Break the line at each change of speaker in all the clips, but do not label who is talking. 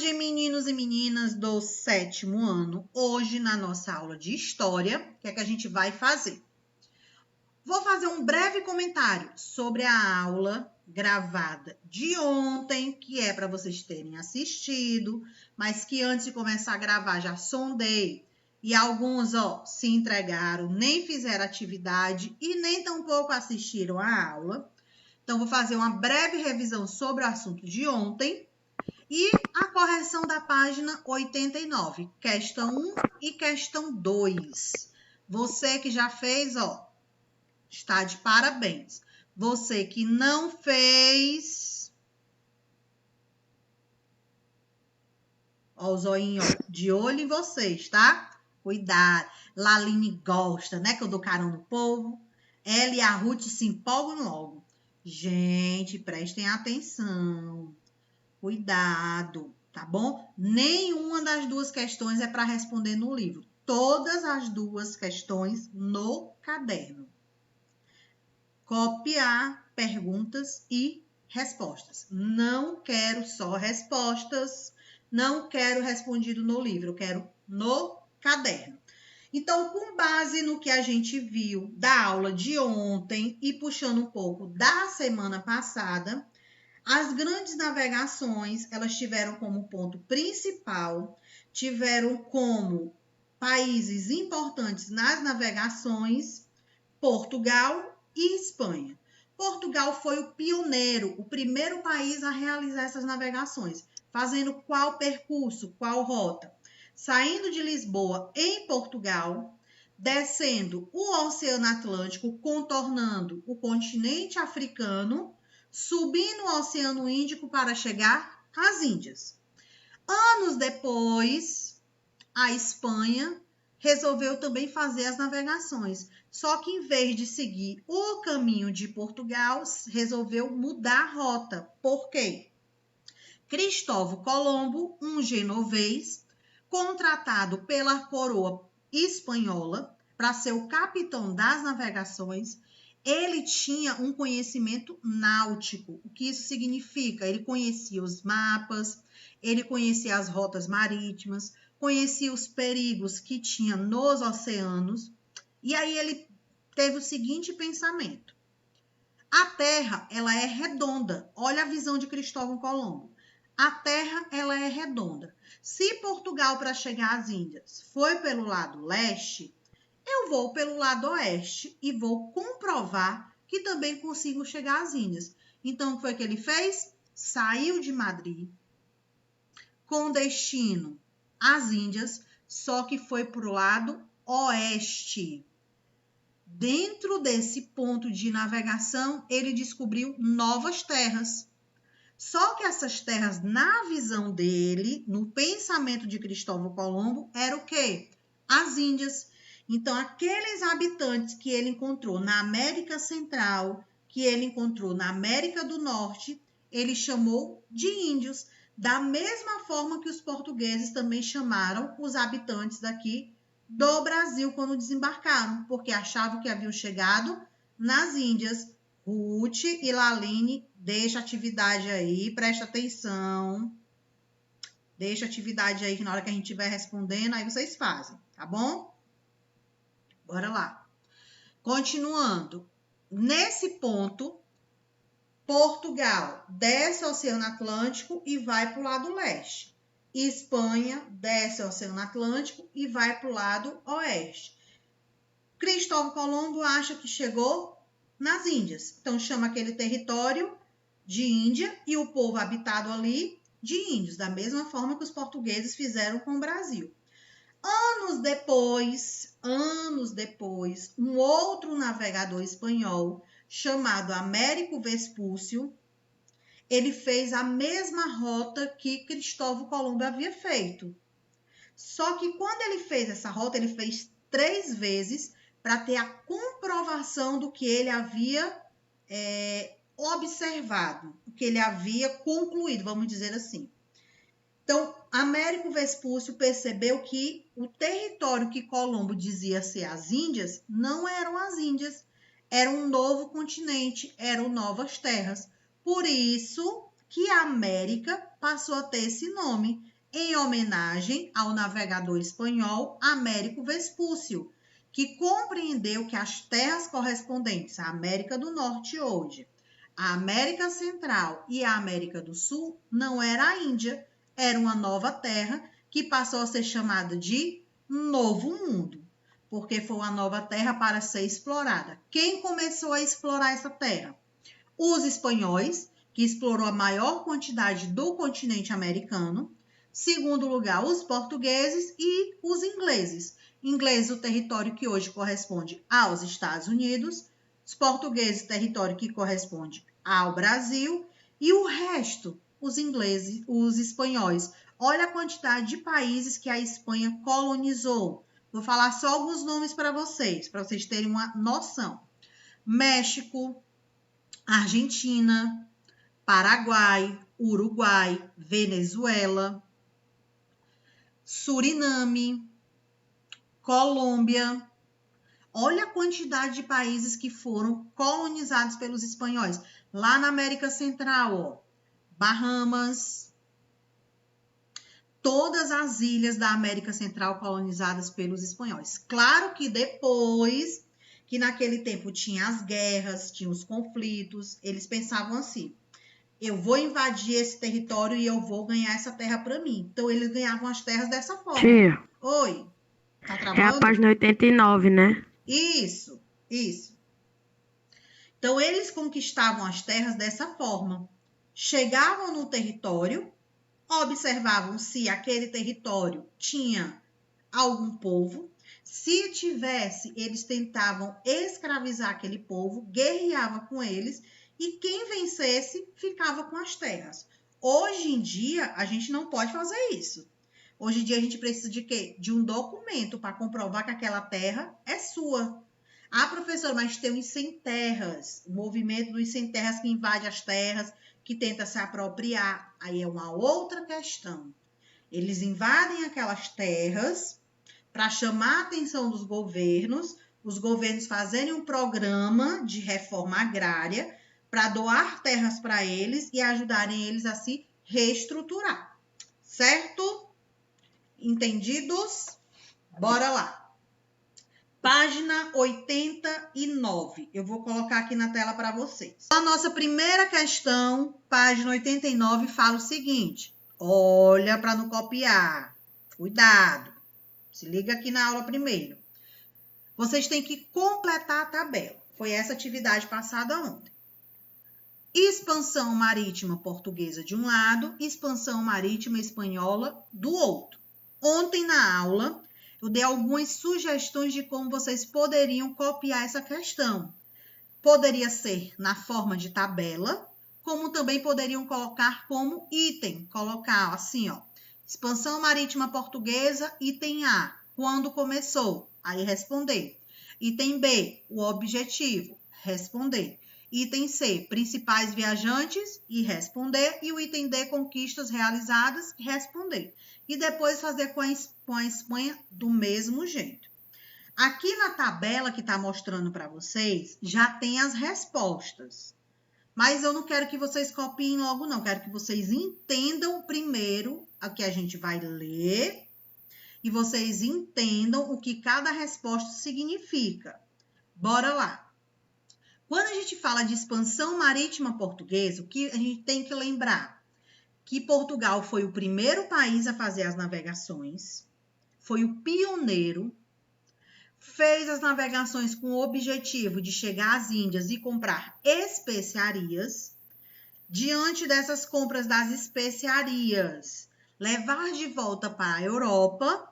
tarde, meninos e meninas do 7º ano. Hoje, na nossa aula de História, o que é que a gente vai fazer? Vou fazer um breve comentário sobre a aula gravada de ontem, que é para vocês terem assistido, mas que antes de começar a gravar já sondei. E alguns, se entregaram, nem fizeram atividade e nem tampouco assistiram a aula. Então, vou fazer uma breve revisão sobre o assunto de ontem. E a correção da página 89, questão 1 e questão 2. Você que já fez, está de parabéns. Você que não fez, o zoinho de olho em vocês, tá? Cuidado. Laline gosta, né, que eu dou carão no povo. Ela e a Ruth se empolgam logo. Gente, prestem atenção. Cuidado, tá bom? Nenhuma das duas questões é para responder no livro. Todas as duas questões no caderno. Copiar perguntas e respostas. Não quero só respostas, não quero respondido no livro, eu quero no caderno. Então, com base no que a gente viu da aula de ontem e puxando um pouco da semana passada, as grandes navegações, elas tiveram como ponto principal, tiveram como países importantes nas navegações, Portugal e Espanha. Portugal foi o pioneiro, o primeiro país a realizar essas navegações, fazendo qual percurso, qual rota? Saindo de Lisboa, em Portugal, descendo o Oceano Atlântico, contornando o continente africano, subindo o Oceano Índico para chegar às Índias. Anos depois, a Espanha resolveu também fazer as navegações. Só que em vez de seguir o caminho de Portugal, resolveu mudar a rota. Por quê? Cristóvão Colombo, um genovês, contratado pela coroa espanhola para ser o capitão das navegações, ele tinha um conhecimento náutico. O que isso significa? Ele conhecia os mapas, ele conhecia as rotas marítimas, conhecia os perigos que tinha nos oceanos. E aí ele teve o seguinte pensamento. A Terra, ela é redonda. Olha a visão de Cristóvão Colombo. A Terra, ela é redonda. Se Portugal, para chegar às Índias, foi pelo lado leste, eu vou pelo lado oeste e vou comprovar que também consigo chegar às Índias. Então, o que foi que ele fez? Saiu de Madrid com destino às Índias, só que foi para o lado oeste. Dentro desse ponto de navegação, ele descobriu novas terras. Só que essas terras, na visão dele, no pensamento de Cristóvão Colombo, era o quê? As Índias. Então, aqueles habitantes que ele encontrou na América Central, que ele encontrou na América do Norte, ele chamou de índios, da mesma forma que os portugueses também chamaram os habitantes daqui do Brasil quando desembarcaram, porque achavam que haviam chegado nas Índias. Ruth e Laline, deixa a atividade aí, presta atenção. Deixa a atividade aí que na hora que a gente estiver respondendo, aí vocês fazem, tá bom? Bora lá. Continuando. Nesse ponto, Portugal desce o Oceano Atlântico e vai para o lado leste. Espanha desce o Oceano Atlântico e vai para o lado oeste. Cristóvão Colombo acha que chegou nas Índias. Então, chama aquele território de Índia e o povo habitado ali de índios, da mesma forma que os portugueses fizeram com o Brasil. Anos depois, um outro navegador espanhol, chamado Américo Vespúcio, ele fez a mesma rota que Cristóvão Colombo havia feito. Só que quando ele fez essa rota, ele fez 3 vezes para ter a comprovação do que ele havia observado, o que ele havia concluído, vamos dizer assim. Então, Américo Vespúcio percebeu que o território que Colombo dizia ser as Índias não eram as Índias, era um novo continente, eram novas terras. Por isso que a América passou a ter esse nome. em homenagem ao navegador espanhol Américo Vespúcio, que compreendeu que as terras correspondentes à América do Norte hoje, a América Central e a América do Sul não era a Índia, era uma nova terra que passou a ser chamada de Novo Mundo, porque foi uma nova terra para ser explorada. Quem começou a explorar essa terra? Os espanhóis, que explorou a maior quantidade do continente americano. Segundo lugar, os portugueses e os ingleses. Ingleses, o território que hoje corresponde aos Estados Unidos. Os portugueses, território que corresponde ao Brasil. E o resto, os ingleses, os espanhóis. Olha a quantidade de países que a Espanha colonizou. Vou falar só alguns nomes para vocês terem uma noção. México, Argentina, Paraguai, Uruguai, Venezuela, Suriname, Colômbia. Olha a quantidade de países que foram colonizados pelos espanhóis. Lá na América Central, ó, Bahamas, todas as ilhas da América Central colonizadas pelos espanhóis. Claro que depois, que naquele tempo tinha as guerras, tinha os conflitos, eles pensavam assim, eu vou invadir esse território e eu vou ganhar essa terra para mim. Então, eles ganhavam as terras dessa forma.
Tia,
Oi, tá
é a
travando?
página 89, né?
Isso. Então, eles conquistavam as terras dessa forma. Chegavam no território, observavam se aquele território tinha algum povo. Se tivesse, eles tentavam escravizar aquele povo, guerreava com eles e quem vencesse ficava com as terras. Hoje em dia, a gente não pode fazer isso. Hoje em dia, a gente precisa de quê? De um documento para comprovar que aquela terra é sua. Ah, professor, mas tem os sem terras, o movimento dos sem terras que invade as terras, que tenta se apropriar. Aí é uma outra questão. Eles invadem aquelas terras para chamar a atenção dos governos, os governos fazerem um programa de reforma agrária para doar terras para eles e ajudarem eles a se reestruturar. Certo? Entendidos? Bora lá. Página 89. Eu vou colocar aqui na tela para vocês. A nossa primeira questão, página 89, fala o seguinte. Olha para não copiar. Cuidado. Se liga aqui na aula primeiro. Vocês têm que completar a tabela. Foi essa atividade passada ontem. Expansão marítima portuguesa de um lado, expansão marítima espanhola do outro. Ontem na aula, eu dei algumas sugestões de como vocês poderiam copiar essa questão. Poderia ser na forma de tabela, como também poderiam colocar como item. Colocar assim, ó. Expansão marítima portuguesa, item A. Quando começou? Aí responder. Item B. O objetivo. Responder. Item C. Principais viajantes. E responder. E o item D. Conquistas realizadas. Responder. E depois fazer com a Espanha do mesmo jeito. Aqui na tabela que está mostrando para vocês, já tem as respostas. Mas eu não quero que vocês copiem logo, não. Quero que vocês entendam primeiro o que a gente vai ler e vocês entendam o que cada resposta significa. Bora lá. Quando a gente fala de expansão marítima portuguesa, o que a gente tem que lembrar? Que Portugal foi o primeiro país a fazer as navegações, foi o pioneiro, fez as navegações com o objetivo de chegar às Índias e comprar especiarias. Diante dessas compras das especiarias, levar de volta para a Europa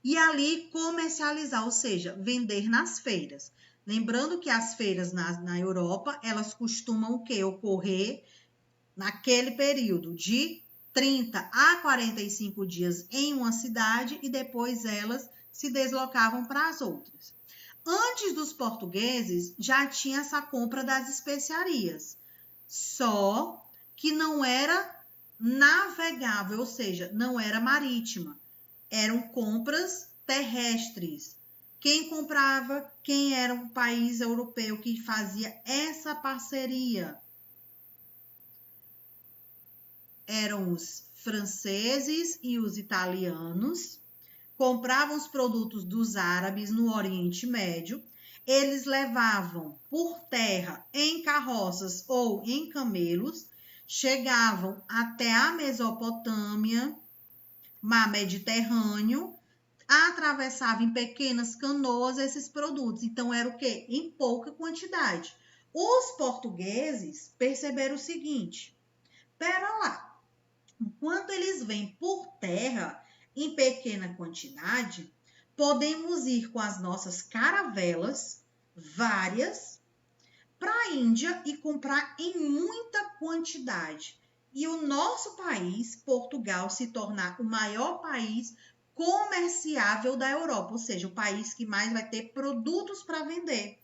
e ali comercializar, ou seja, vender nas feiras. Lembrando que as feiras na Europa, elas costumam o quê? Ocorrer naquele período de 30 a 45 dias em uma cidade e depois elas se deslocavam para as outras. Antes dos portugueses, já tinha essa compra das especiarias, só que não era navegável, ou seja, não era marítima. Eram compras terrestres. Quem comprava? Quem era o país europeu que fazia essa parceria? Eram os franceses e os italianos compravam os produtos dos árabes no Oriente Médio, eles levavam por terra em carroças ou em camelos, chegavam até a Mesopotâmia, mar Mediterrâneo, atravessavam em pequenas canoas esses produtos. Então, era o quê? Em pouca quantidade. Os portugueses perceberam o seguinte: pera lá, enquanto eles vêm por terra em pequena quantidade, podemos ir com as nossas caravelas, várias, para a Índia e comprar em muita quantidade. E o nosso país, Portugal, se tornar o maior país comerciável da Europa, ou seja, o país que mais vai ter produtos para vender.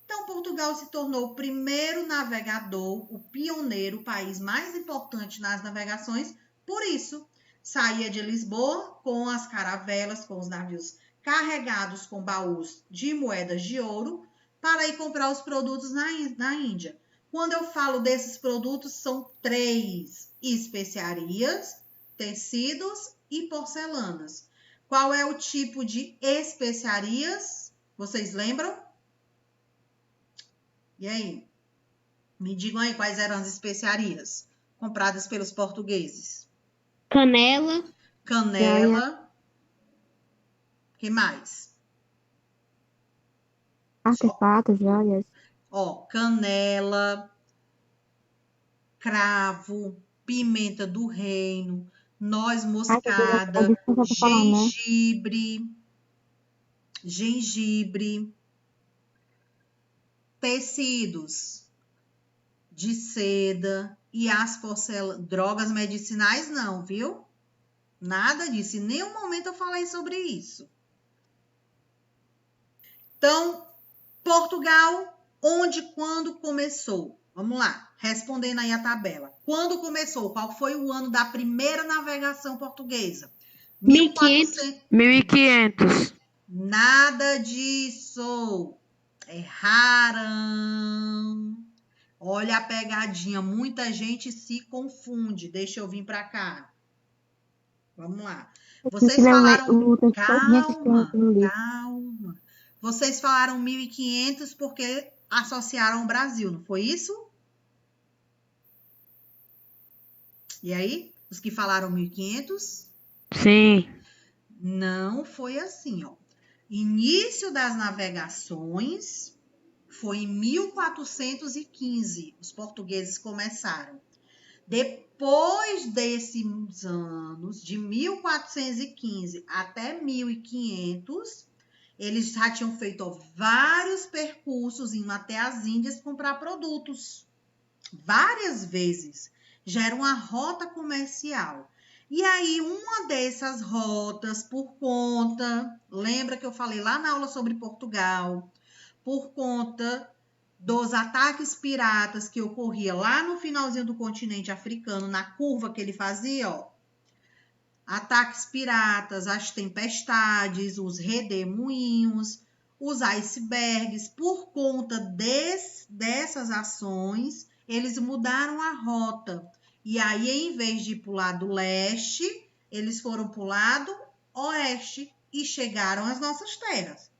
Então, Portugal se tornou o primeiro navegador, o pioneiro, o país mais importante nas navegações. Por isso, saía de Lisboa com as caravelas, com os navios carregados com baús de moedas de ouro, para ir comprar os produtos na Índia. Quando eu falo desses produtos, são 3: especiarias, tecidos e porcelanas. Qual é o tipo de especiarias? Vocês lembram? E aí? Me digam aí quais eram as especiarias compradas pelos portugueses.
Canela.
Canela. O que mais?
Artefatos, joias.
Canela, cravo, pimenta do reino, noz moscada, gengibre, tecidos de seda e as porcelanas. Drogas medicinais não, viu? Nada disso. Em nenhum momento eu falei sobre isso. Então, Portugal, onde, quando começou? Vamos lá, respondendo aí a tabela. Quando começou? Qual foi o ano da primeira navegação portuguesa?
1500.
Nada disso. Erraram. Olha a pegadinha, muita gente se confunde. Deixa eu vir para cá. Vamos lá. Vocês falaram... Calma. Vocês falaram 1500 porque associaram o Brasil, não foi isso? E aí? Os que falaram 1500?
Sim.
Não foi assim, ó. Início das navegações foi em 1415. Os portugueses começaram. Depois desses anos, de 1415 até 1500, eles já tinham feito vários percursos, indo até as Índias comprar produtos. Várias vezes. Já era uma rota comercial. E aí, uma dessas rotas, por conta... Lembra que eu falei lá na aula sobre Portugal? Por conta dos ataques piratas que ocorria lá no finalzinho do continente africano, na curva que ele fazia, ó. Ataques piratas, as tempestades, os redemoinhos, os icebergs. Por conta dessas ações, eles mudaram a rota. E aí, em vez de ir para o lado leste, eles foram para o lado oeste e chegaram às nossas terras.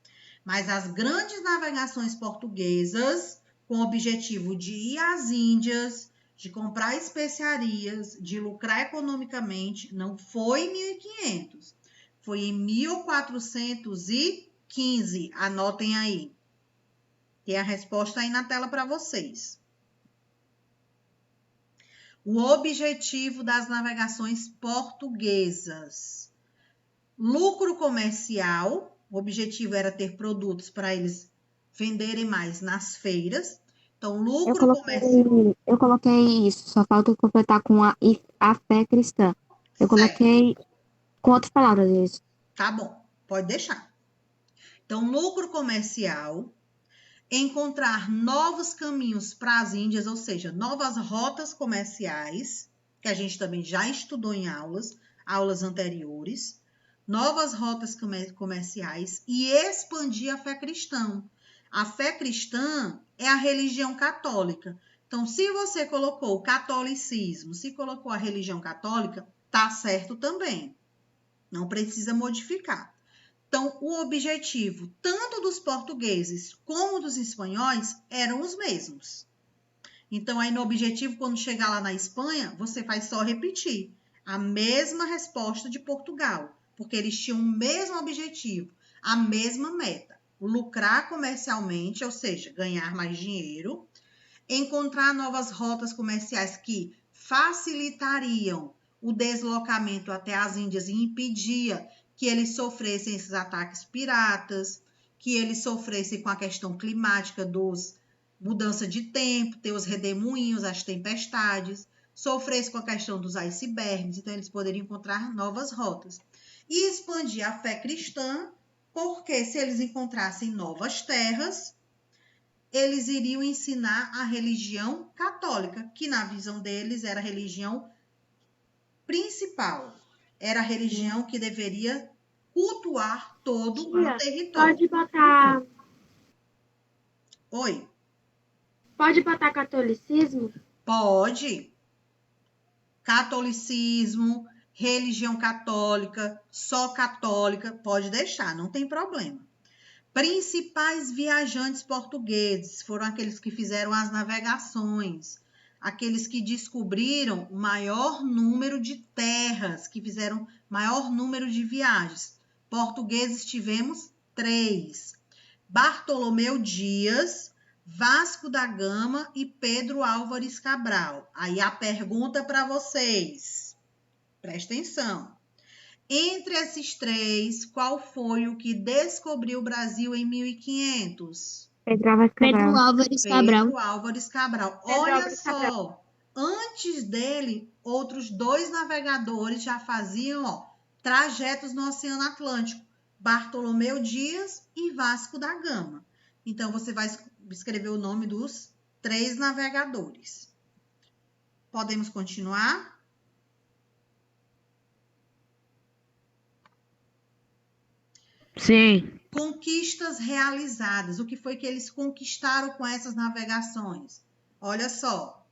Mas as grandes navegações portuguesas, com o objetivo de ir às Índias, de comprar especiarias, de lucrar economicamente, não foi em 1500. Foi em 1415. Anotem aí. Tem a resposta aí na tela para vocês. O objetivo das navegações portuguesas. Lucro comercial. O objetivo era ter produtos para eles venderem mais nas feiras. Então, lucro comercial.
Eu coloquei isso, só falta completar com a fé cristã. Eu coloquei com outras palavras isso.
Tá bom, pode deixar. Então, lucro comercial, encontrar novos caminhos para as Índias, ou seja, novas rotas comerciais, que a gente também já estudou em aulas anteriores, novas rotas comerciais e expandir a fé cristã. A fé cristã é a religião católica. Então, se você colocou o catolicismo, se colocou a religião católica, Tá certo também. Não precisa modificar. Então, o objetivo tanto dos portugueses como dos espanhóis eram os mesmos. Então, aí no objetivo, quando chegar lá na Espanha, você vai só repetir a mesma resposta de Portugal, porque eles tinham o mesmo objetivo, a mesma meta: lucrar comercialmente, ou seja, ganhar mais dinheiro, encontrar novas rotas comerciais que facilitariam o deslocamento até as Índias e impedia que eles sofressem esses ataques piratas, que eles sofressem com a questão climática dos mudança de tempo, ter os redemoinhos, as tempestades, sofressem com a questão dos icebergs, então eles poderiam encontrar novas rotas. E expandir a fé cristã, porque se eles encontrassem novas terras, eles iriam ensinar a religião católica, que na visão deles era a religião principal, era a religião que deveria cultuar todo o território. Oi?
Pode botar catolicismo?
Pode. Catolicismo, religião católica, só católica, pode deixar, não tem problema. Principais viajantes portugueses foram aqueles que fizeram as navegações, aqueles que descobriram o maior número de terras, que fizeram maior número de viagens. Portugueses tivemos 3: Bartolomeu Dias, Vasco da Gama e Pedro Álvares Cabral. Aí a pergunta para vocês, presta atenção. Entre esses 3, qual foi o que descobriu o Brasil em 1500?
Pedro Álvares Cabral.
Pedro Álvares Cabral. Olha só, antes dele, outros 2 navegadores já faziam trajetos no Oceano Atlântico, Bartolomeu Dias e Vasco da Gama. Então, você vai escrever o nome dos 3 navegadores. Podemos continuar?
Sim.
Conquistas realizadas. O que foi que eles conquistaram com essas navegações? Olha só.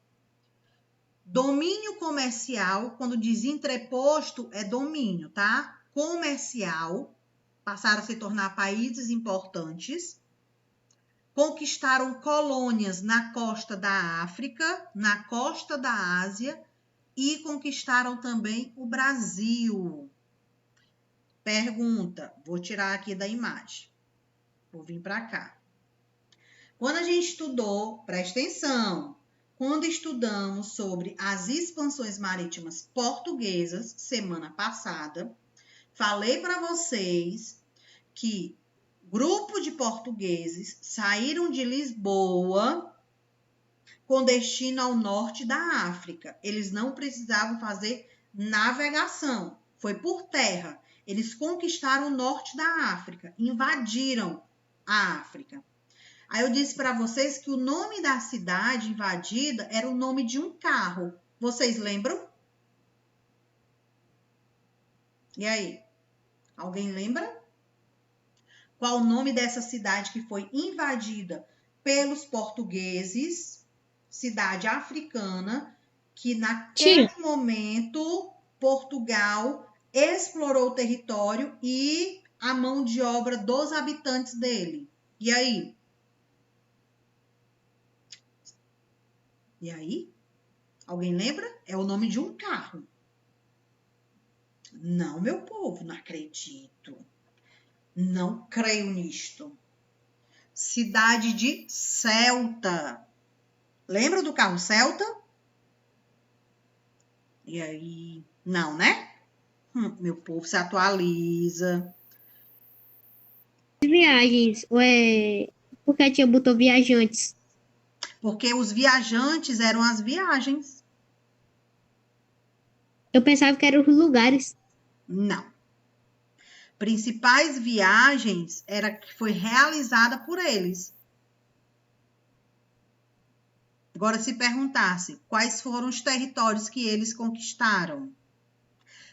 Domínio comercial, quando diz entreposto, é domínio, tá? Comercial, passaram a se tornar países importantes. Conquistaram colônias na costa da África, na costa da Ásia e conquistaram também o Brasil. Pergunta, vou tirar aqui da imagem. Vou vir para cá. Quando a gente estudou, presta atenção, quando estudamos sobre as expansões marítimas portuguesas, semana passada, falei para vocês que grupo de portugueses saíram de Lisboa com destino ao norte da África. Eles não precisavam fazer navegação, foi por terra. Eles conquistaram o norte da África, invadiram a África. Aí eu disse para vocês que o nome da cidade invadida era o nome de um carro. Vocês lembram? E aí? Alguém lembra? Qual o nome dessa cidade que foi invadida pelos portugueses? Cidade africana, que naquele momento Portugal explorou o território e a mão de obra dos habitantes dele. E aí? E aí? Alguém lembra? É o nome de um carro. Não, meu povo, não acredito. Não creio nisto. Cidade de Celta. Lembra do carro Celta? E aí? Não, né? Meu povo, se atualiza.
Viagens, por que a tia botou viajantes?
Porque os viajantes eram as viagens.
Eu pensava que eram os lugares.
Não. Principais viagens era que foi realizada por eles. Agora, se perguntasse quais foram os territórios que eles conquistaram,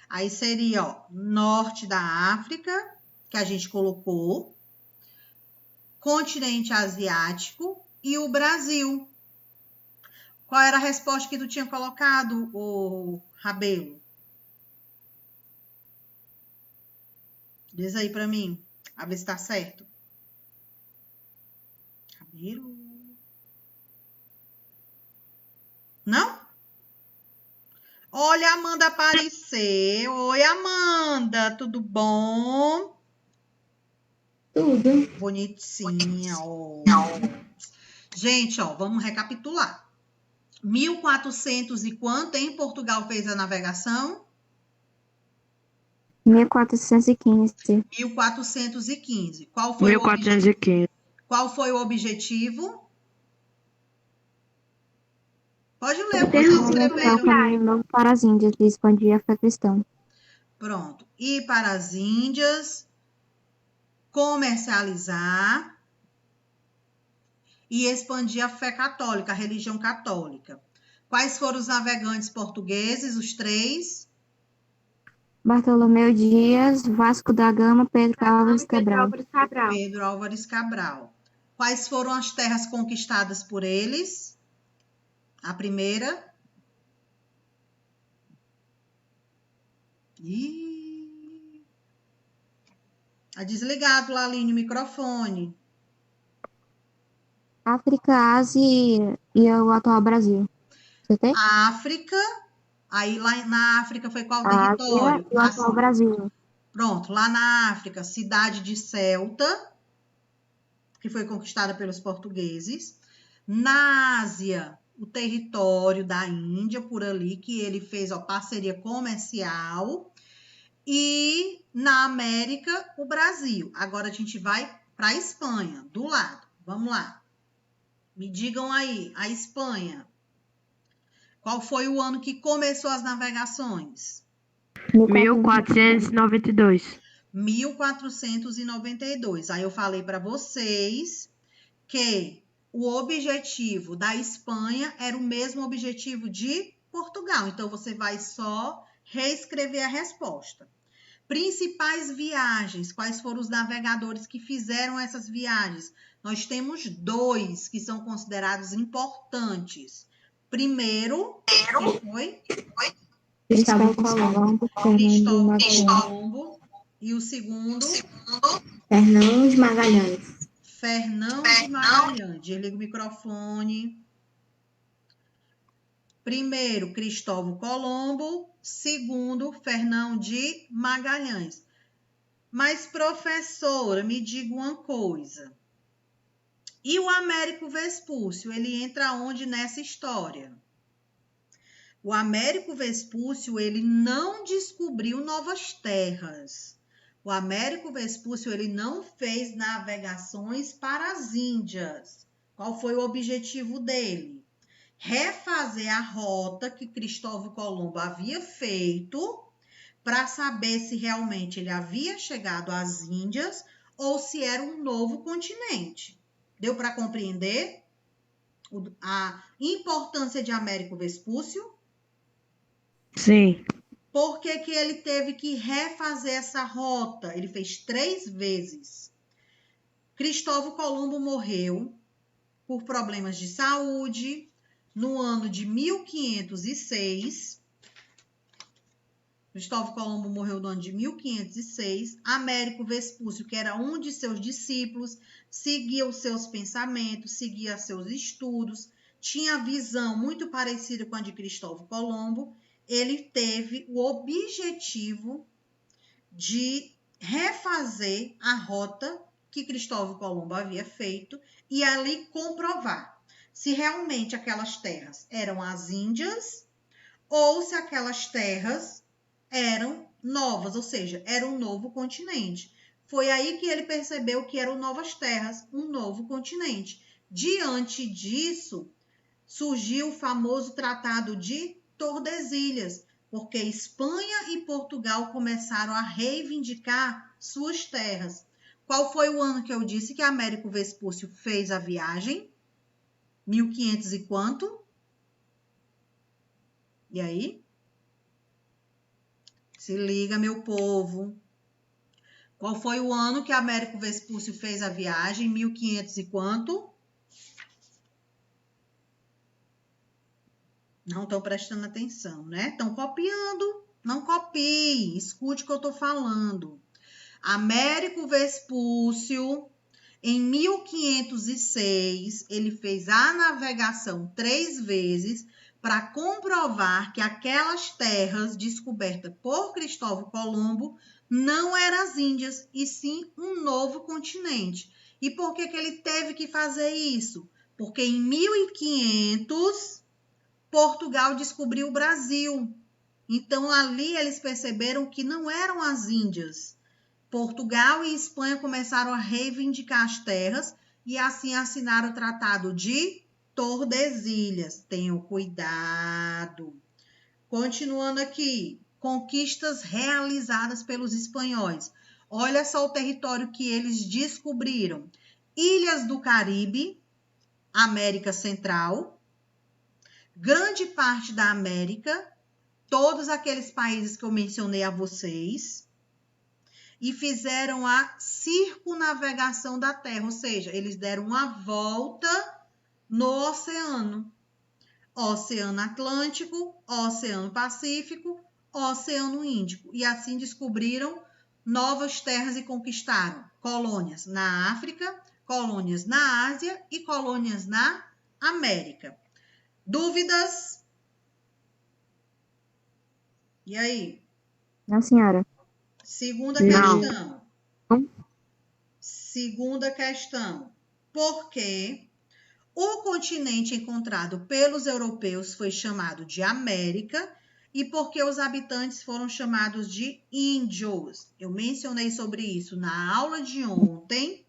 aí seria, norte da África, que a gente colocou, continente asiático e o Brasil. Qual era a resposta que tu tinha colocado, o Rabelo? Diz aí pra mim. A ver se tá certo. Cabiru. Não? Olha a Amanda aparecer. Oi, Amanda. Tudo bom?
Tudo.
Bonitinha, ó. Gente, ó, vamos recapitular. 1400 e quanto em Portugal fez a navegação?
1415.
1415. Qual foi o
1415.
objetivo? Pode ler o que vocês
Mostrar o
escreveram.
caminho novo para as Índias e expandir a fé cristã.
Pronto. Ir para as Índias, comercializar e expandir a fé católica, a religião católica. Quais foram os navegantes portugueses? Os 3?
Bartolomeu Dias, Vasco da Gama, Pedro Álvares Cabral.
Pedro Álvares Cabral. Quais foram as terras conquistadas por eles? A primeira? Ih. Tá desligado, Laline, o microfone.
África, Ásia e o atual Brasil. Você tem?
África. Aí lá na África foi qual
Ásia
território?
e o atual Brasil.
Pronto, lá na África, cidade de Ceuta, que foi conquistada pelos portugueses. Na Ásia, o território da Índia, por ali, que ele fez a parceria comercial. E na América, o Brasil. Agora a gente vai para a Espanha, do lado. Vamos lá. Me digam aí, a Espanha. Qual foi o ano que começou as navegações?
1492.
1492. Aí eu falei para vocês que o objetivo da Espanha era o mesmo objetivo de Portugal. Então você vai só reescrever a resposta. Principais viagens, quais foram os navegadores que fizeram essas viagens? Nós temos 2 que são considerados importantes. Primeiro, quem foi?
Cristóvão Colombo, Fernando
Cristóvão
Magalhães.
Colombo. E o segundo,
Fernão de Magalhães.
Fernão de Magalhães. Desliga o microfone. Primeiro, Cristóvão Colombo. Segundo, Fernão de Magalhães. Mas, professora, me diga uma coisa. E o Américo Vespúcio, ele entra onde nessa história? O Américo Vespúcio, ele não descobriu novas terras. O Américo Vespúcio, ele não fez navegações para as Índias. Qual foi o objetivo dele? Refazer a rota que Cristóvão Colombo havia feito para saber se realmente ele havia chegado às Índias ou se era um novo continente. Deu para compreender a importância de Américo Vespúcio?
Sim.
Por que que ele teve que refazer essa rota? Ele fez 3 vezes. Cristóvão Colombo morreu por problemas de saúde no ano de 1506. Cristóvão Colombo morreu no ano de 1506. Américo Vespúcio, que era um de seus discípulos, seguia os seus pensamentos, seguia seus estudos, tinha visão muito parecida com a de Cristóvão Colombo. Ele teve o objetivo de refazer a rota que Cristóvão Colombo havia feito e ali comprovar se realmente aquelas terras eram as Índias ou se aquelas terras eram novas, ou seja, era um novo continente. Foi aí que ele percebeu que eram novas terras, um novo continente. Diante disso, surgiu o famoso Tratado de Tordesilhas, porque Espanha e Portugal começaram a reivindicar suas terras. Qual foi o ano que eu disse que Américo Vespúcio fez a viagem? 1500 e quanto? E aí? Se liga, meu povo. Qual foi o ano que Américo Vespúcio fez a viagem? 1500 e quanto? Não estão prestando atenção, né? Estão copiando. Não copiem. Escute o que eu estou falando. Américo Vespúcio, em 1506, ele fez a navegação 3 vezes para comprovar que aquelas terras descobertas por Cristóvão Colombo não eram as Índias, e sim um novo continente. E por que ele teve que fazer isso? Porque em 1500, Portugal descobriu o Brasil. Então, ali eles perceberam que não eram as Índias. Portugal e Espanha começaram a reivindicar as terras e assim assinaram o Tratado de Tordesilhas. Tenham cuidado. Continuando aqui, conquistas realizadas pelos espanhóis. Olha só o território que eles descobriram. Ilhas do Caribe, América Central, grande parte da América, todos aqueles países que eu mencionei a vocês, e fizeram a circunnavegação da Terra, ou seja, eles deram uma volta no oceano. Oceano Atlântico, Oceano Pacífico, Oceano Índico. E assim descobriram novas terras e conquistaram colônias na África, colônias na Ásia e colônias na América. Dúvidas? E aí?
Não, senhora.
Segunda
Não.
questão. Segunda questão. Por que o continente encontrado pelos europeus foi chamado de América e por que os habitantes foram chamados de índios? Eu mencionei sobre isso na aula de ontem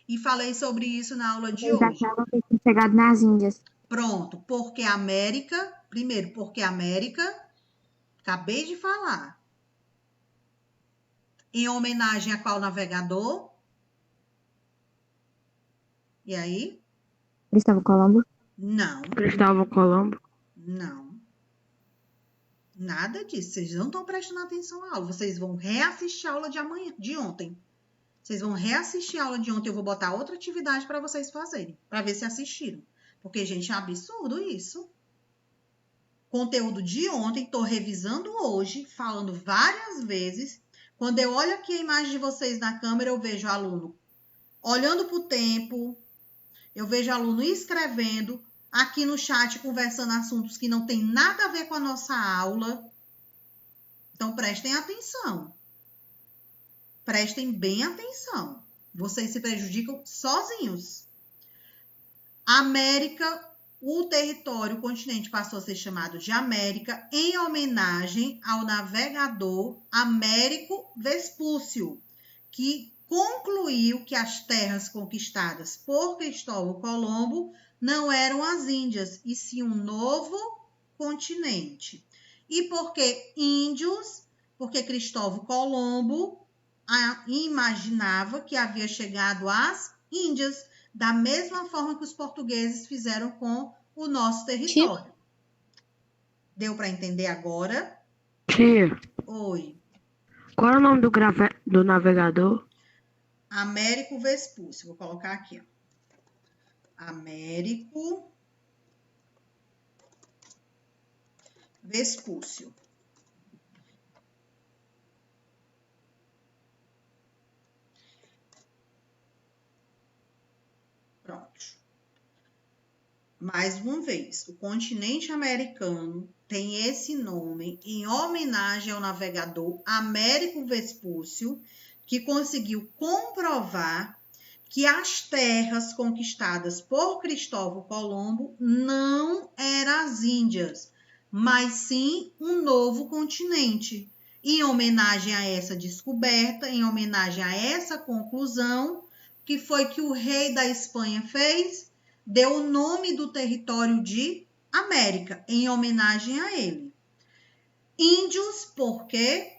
e falei sobre isso na aula de
Eles
hoje.
achavam que tinham chegado nas Índias.
Pronto, porque América, primeiro, porque América, acabei de falar. Em homenagem a qual navegador? E aí?
Cristóvão Colombo.
Não,
Cristóvão Colombo.
não. Nada disso. Vocês não estão prestando atenção à aula. Vocês vão reassistir a aula de amanhã, de ontem. Vocês vão reassistir a aula de ontem. Eu vou botar outra atividade para vocês fazerem, para ver se assistiram. Porque, gente, é absurdo isso. Conteúdo de ontem, estou revisando hoje, falando várias vezes. Quando eu olho aqui a imagem de vocês na câmera, eu vejo aluno olhando para o tempo, eu vejo aluno escrevendo, aqui no chat conversando assuntos que não tem nada a ver com a nossa aula. Então, prestem atenção. Prestem bem atenção. Vocês se prejudicam sozinhos. América, o território, o continente passou a ser chamado de América em homenagem ao navegador Américo Vespúcio, que concluiu que as terras conquistadas por Cristóvão Colombo não eram as Índias, e sim um novo continente. E por que índios? Porque Cristóvão Colombo imaginava que havia chegado às Índias, da mesma forma que os portugueses fizeram com o nosso território. Deu para entender agora?
Tia,
Oi.
qual é o nome do navegador?
Américo Vespúcio. Vou colocar aqui, ó. Américo Vespúcio. Pronto. Mais uma vez, o continente americano tem esse nome em homenagem ao navegador Américo Vespúcio, que conseguiu comprovar que as terras conquistadas por Cristóvão Colombo não eram as Índias, mas sim um novo continente. Em homenagem a essa descoberta, em homenagem a essa conclusão, que foi que o rei da Espanha fez? Deu o nome do território de América, em homenagem a ele. Índios, porque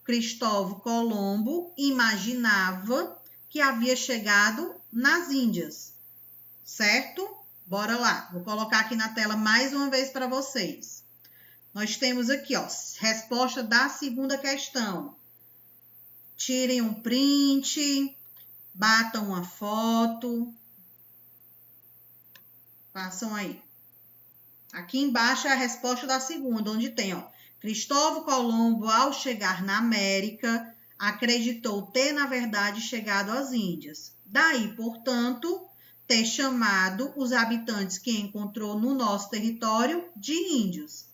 Cristóvão Colombo imaginava que havia chegado nas Índias, certo? Bora lá, vou colocar aqui na tela mais uma vez para vocês. Nós temos aqui, ó, resposta da segunda questão. Tirem um print, batam uma foto, passam aí. Aqui embaixo é a resposta da segunda, onde tem, ó, Cristóvão Colombo, ao chegar na América, acreditou ter, na verdade, chegado às Índias. Daí, portanto, ter chamado os habitantes que encontrou no nosso território de índios.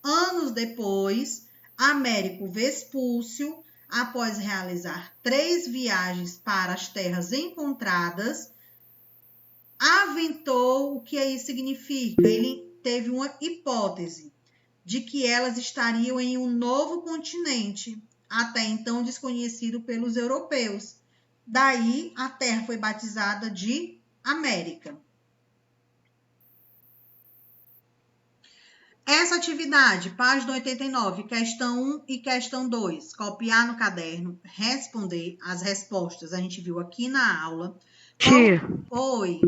Anos depois, Américo Vespúcio, após realizar 3 viagens para as terras encontradas, aventou o que isso significa. Ele teve uma hipótese de que elas estariam em um novo continente, até então desconhecido pelos europeus. Daí, a terra foi batizada de América. Essa atividade, página 89, questão 1 e questão 2, copiar no caderno, responder as respostas, a gente viu aqui na aula.
Tia,
Oi.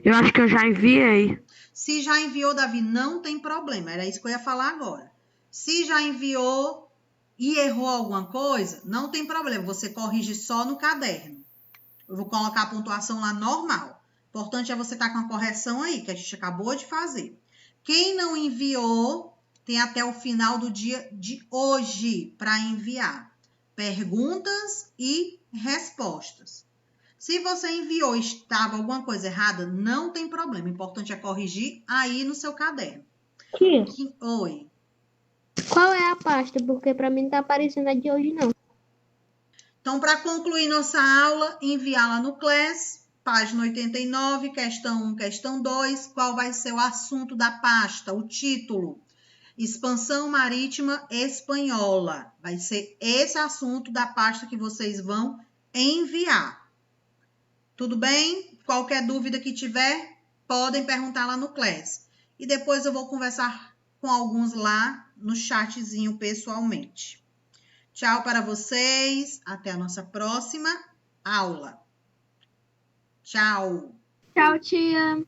eu acho que eu já enviei.
Se já enviou, Davi, não tem problema, era isso que eu ia falar agora. Se já enviou e errou alguma coisa, não tem problema, você corrige só no caderno. Eu vou colocar a pontuação lá normal. O importante é você estar com a correção aí, que a gente acabou de fazer. Quem não enviou, tem até o final do dia de hoje para enviar perguntas e respostas. Se você enviou e estava alguma coisa errada, não tem problema. O importante é corrigir aí no seu caderno.
Tia,
Oi.
qual é a pasta? Porque pra mim não tá aparecendo a de hoje, não.
Então, para concluir nossa aula, enviá-la no Class, página 89, questão 1, questão 2. Qual vai ser o assunto da pasta? O título. Expansão Marítima Espanhola. Vai ser esse assunto da pasta que vocês vão enviar. Tudo bem? Qualquer dúvida que tiver, podem perguntar lá no Class. E depois eu vou conversar com alguns lá no chatzinho pessoalmente. Tchau para vocês. Até a nossa próxima aula. Tchau.
Tchau, tia.